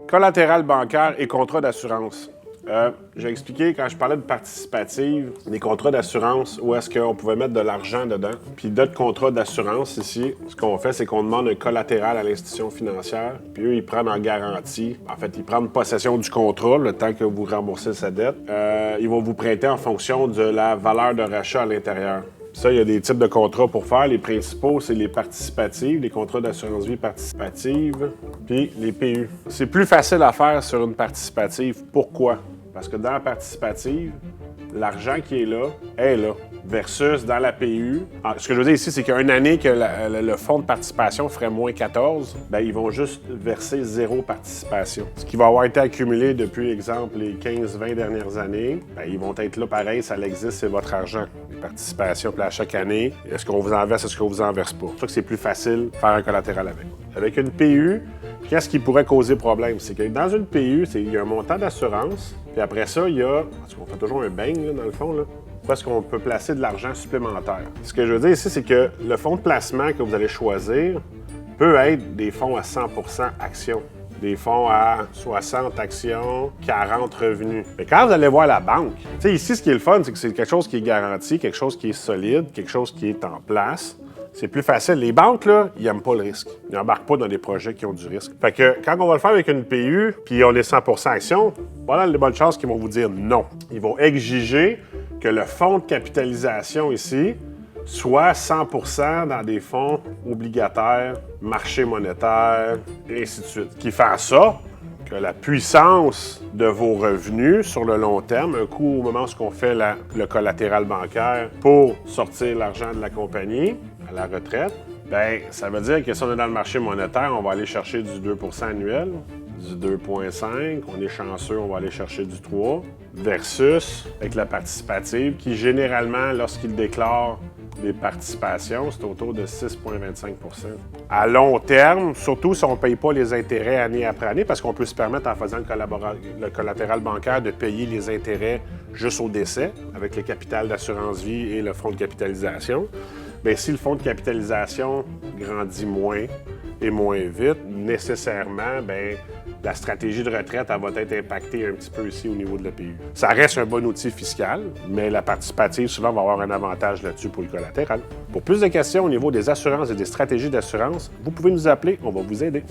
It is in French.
Collatéral bancaire et contrat d'assurance. J'ai expliqué quand je parlais de participative, des contrats d'assurance, où est-ce qu'on pouvait mettre de l'argent dedans. Puis d'autres contrats d'assurance ici, ce qu'on fait, c'est qu'on demande un collatéral à l'institution financière. Puis eux, ils prennent en garantie. En fait, ils prennent possession du contrat le temps que vous remboursez sa dette. Ils vont vous prêter en fonction de la valeur de rachat à l'intérieur. Ça, il y a des types de contrats pour faire. Les principaux, c'est les participatives, les contrats d'assurance vie participative, puis les PU. C'est plus facile à faire sur une participative. Pourquoi? Parce que dans la participative, l'argent qui est là, versus dans la PU. Ce que je veux dire ici, c'est qu'une année que le fonds de participation ferait moins 14, bien, ils vont juste verser 0 participation. Ce qui va avoir été accumulé depuis, exemple, les 15-20 dernières années, bien, ils vont être là pareil, ça existe, c'est votre argent. Les participations, puis à chaque année, est-ce qu'on vous en verse, est-ce qu'on vous en verse pas? C'est pour ça que c'est plus facile de faire un collatéral avec. Avec une PU, qu'est-ce qui pourrait causer problème? C'est que dans une PU, il y a un montant d'assurance, puis après ça, il y a, parce qu'on fait toujours un bang, là, dans le fond, là, parce qu'on peut placer de l'argent supplémentaire. Ce que je veux dire ici, c'est que le fonds de placement que vous allez choisir peut être des fonds à 100 actions, des fonds à 60 actions, 40 revenus. Mais quand vous allez voir la banque, tu sais, ici, ce qui est le fun, c'est que c'est quelque chose qui est garanti, quelque chose qui est solide, quelque chose qui est en place. C'est plus facile. Les banques, là, ils n'aiment pas le risque. Ils n'embarquent pas dans des projets qui ont du risque. Fait que quand on va le faire avec une PU, puis on est 100 actions, voilà les bonnes chances qu'ils vont vous dire non. Ils vont exiger que le fonds de capitalisation ici soit 100 dans des fonds obligataires, marché monétaire, et ainsi de suite. Qui fait en sorte que la puissance de vos revenus sur le long terme, un coup au moment où on fait le collatéral bancaire pour sortir l'argent de la compagnie à la retraite, bien, ça veut dire que si on est dans le marché monétaire, on va aller chercher du 2 annuel, du 2,5, on est chanceux, on va aller chercher du 3, versus avec la participative qui, généralement, lorsqu'il déclare des participations, c'est autour de 6,25 %. À long terme, surtout si on ne paye pas les intérêts année après année, parce qu'on peut se permettre, en faisant le collatéral bancaire, de payer les intérêts juste au décès, avec le capital d'assurance vie et le fonds de capitalisation. Bien, si le fonds de capitalisation grandit moins et moins vite, nécessairement, bien, la stratégie de retraite, elle va être impactée un petit peu ici au niveau de l'APU. Ça reste un bon outil fiscal, mais la participative, souvent, va avoir un avantage là-dessus pour le collatéral. Pour plus de questions au niveau des assurances et des stratégies d'assurance, vous pouvez nous appeler, on va vous aider.